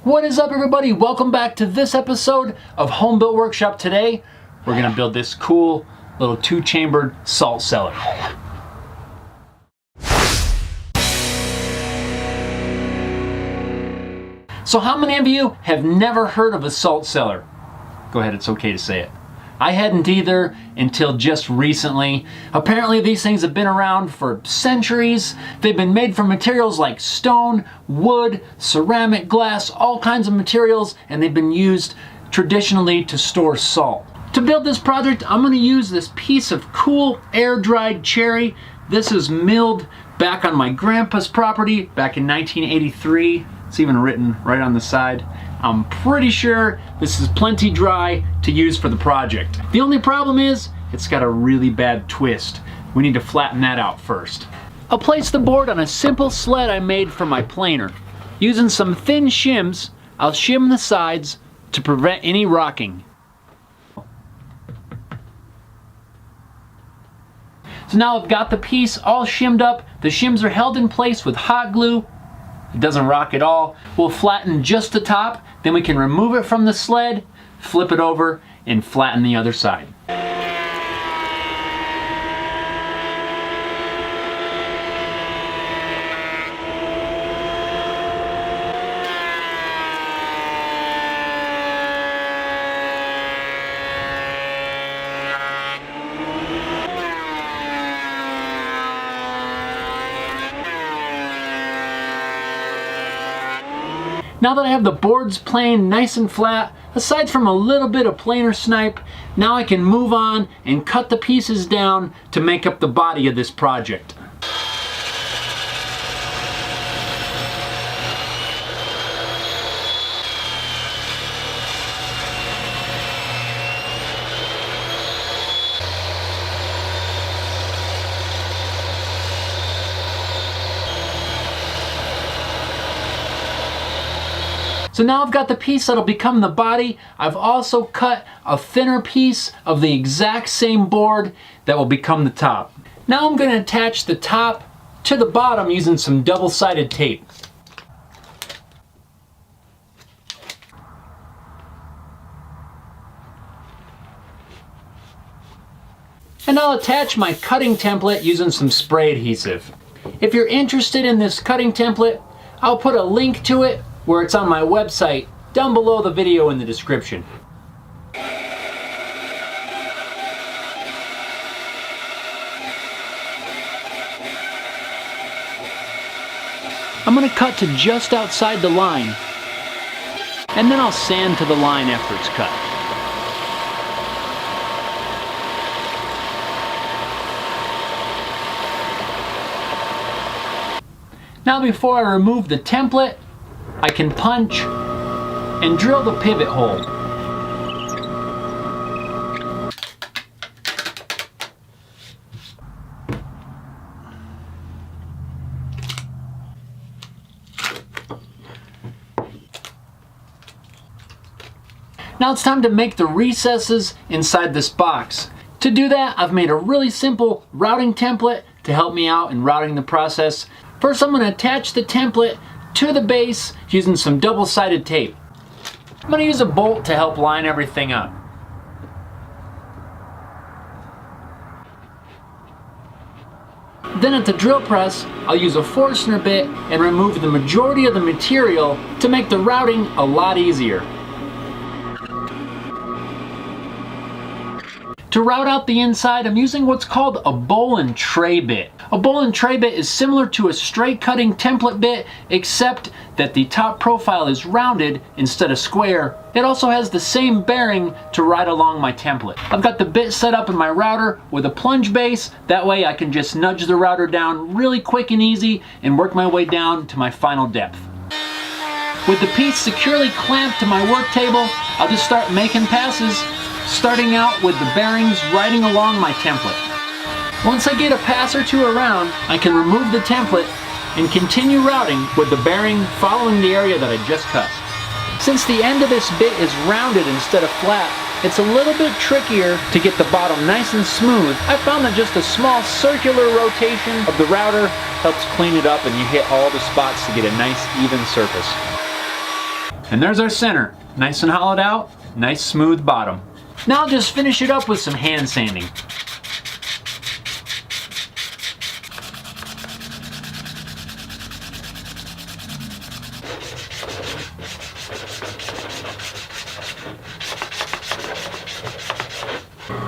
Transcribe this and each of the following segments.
What is up, everybody? Welcome back to this episode of Home Built Workshop. Today we're going to build this cool little two-chambered salt cellar. So how many of you have never heard of a salt cellar? Go ahead, it's okay to say it. I hadn't either until just recently. Apparently these things have been around for centuries. They've been made from materials like stone, wood, ceramic, glass, all kinds of materials, and they've been used traditionally to store salt. To build this project, I'm going to use this piece of cool air-dried cherry. This is milled back on my grandpa's property back in 1983. It's even written right on the side. I'm pretty sure this is plenty dry to use for the project. The only problem is it's got a really bad twist. We need to flatten that out first. I'll place the board on a simple sled I made for my planer. Using some thin shims, I'll shim the sides to prevent any rocking. So now I've got the piece all shimmed up. The shims are held in place with hot glue. It doesn't rock at all. We'll flatten just the top, then we can remove it from the sled, flip it over, and flatten the other side. Now that I have the boards planed nice and flat, aside from a little bit of planer snipe, now I can move on and cut the pieces down to make up the body of this project. So now I've got the piece that'll become the body. I've also cut a thinner piece of the exact same board that will become the top. Now I'm going to attach the top to the bottom using some double-sided tape. And I'll attach my cutting template using some spray adhesive. If you're interested in this cutting template, I'll put a link to it where it's on my website down below the video in the description. I'm going to cut to just outside the line, and then I'll sand to the line after it's cut. Now before I remove the template, I can punch and drill the pivot hole. Now it's time to make the recesses inside this box. To do that, I've made a really simple routing template to help me out in routing the process. First, I'm going to attach the template to the base using some double-sided tape. I'm going to use a bolt to help line everything up. Then at the drill press, I'll use a Forstner bit and remove the majority of the material to make the routing a lot easier. To route out the inside, I'm using what's called a bowl and tray bit. A bowl and tray bit is similar to a straight cutting template bit, except that the top profile is rounded instead of square. It also has the same bearing to ride along my template. I've got the bit set up in my router with a plunge base. That way I can just nudge the router down really quick and easy and work my way down to my final depth. With the piece securely clamped to my work table, I'll just start making passes, starting out with the bearings riding along my template. Once I get a pass or two around, I can remove the template and continue routing with the bearing following the area that I just cut. Since the end of this bit is rounded instead of flat, it's a little bit trickier to get the bottom nice and smooth. I found that just a small circular rotation of the router helps clean it up and you hit all the spots to get a nice even surface. And there's our center. Nice and hollowed out, nice smooth bottom. Now I'll just finish it up with some hand sanding.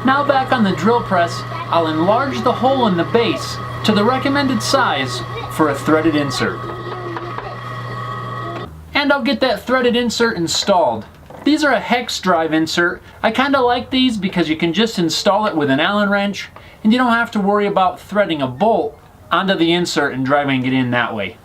Now back on the drill press, I'll enlarge the hole in the base to the recommended size for a threaded insert. And I'll get that threaded insert installed. These are a hex drive insert. I kind of like these because you can just install it with an Allen wrench and you don't have to worry about threading a bolt onto the insert and driving it in that way.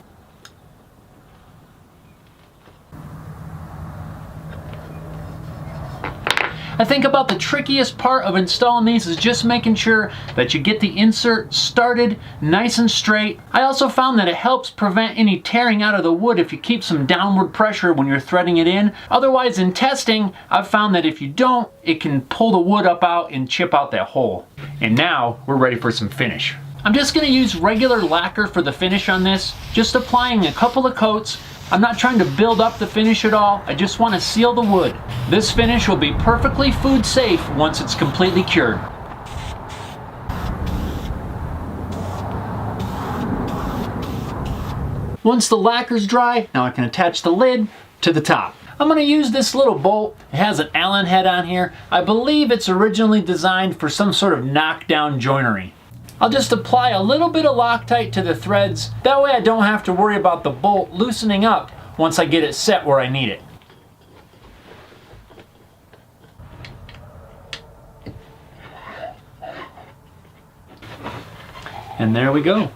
I think about the trickiest part of installing these is just making sure that you get the insert started nice and straight. I also found that it helps prevent any tearing out of the wood if you keep some downward pressure when you're threading it in. Otherwise, in testing, I've found that if you don't, it can pull the wood up out and chip out that hole. And now we're ready for some finish. I'm just going to use regular lacquer for the finish on this, just applying a couple of coats. I'm not trying to build up the finish at all, I just want to seal the wood. This finish will be perfectly food safe once it's completely cured. Once the lacquer's dry, now I can attach the lid to the top. I'm going to use this little bolt. It has an Allen head on here. I believe it's originally designed for some sort of knockdown joinery. I'll just apply a little bit of Loctite to the threads. That way I don't have to worry about the bolt loosening up once I get it set where I need it. And there we go.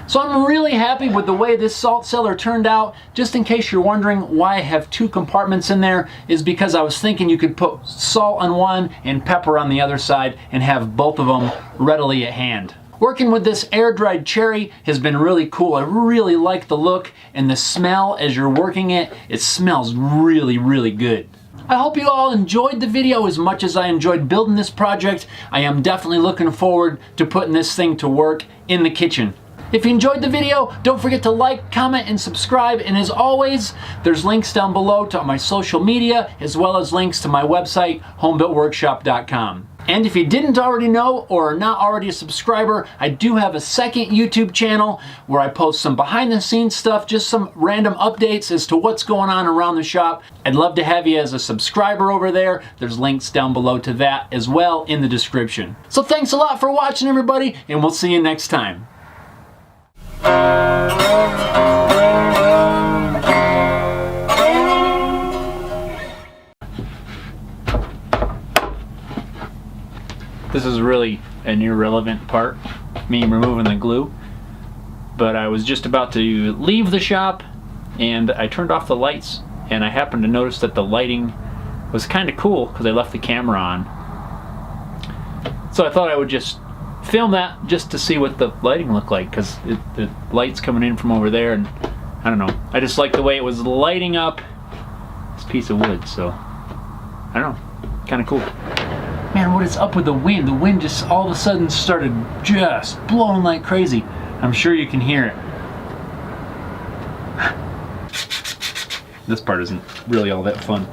So I'm really happy with the way this salt cellar turned out. Just in case you're wondering why I have two compartments in there, is because I was thinking you could put salt on one and pepper on the other side and have both of them readily at hand. Working with this air-dried cherry has been really cool. I really like the look and the smell as you're working it. It smells really, really good. I hope you all enjoyed the video as much as I enjoyed building this project. I am definitely looking forward to putting this thing to work in the kitchen. If you enjoyed the video, don't forget to like, comment, and subscribe. And as always, there's links down below to my social media, as well as links to my website, homebuiltworkshop.com. And if you didn't already know or are not already a subscriber, I do have a second YouTube channel where I post some behind the scenes stuff, just some random updates as to what's going on around the shop. I'd love to have you as a subscriber over there. There's links down below to that as well in the description. So thanks a lot for watching, everybody, and we'll see you next time. This is really an irrelevant part, me removing the glue, but I was just about to leave the shop and I turned off the lights and I happened to notice that the lighting was kind of cool because I left the camera on. So I thought I would just film that just to see what the lighting looked like, because the light's coming in from over there and I don't know. I just like the way it was lighting up this piece of wood, so I don't know, kind of cool. Man, what is up with the wind? The wind just all of a sudden started just blowing like crazy. I'm sure you can hear it. This part isn't really all that fun.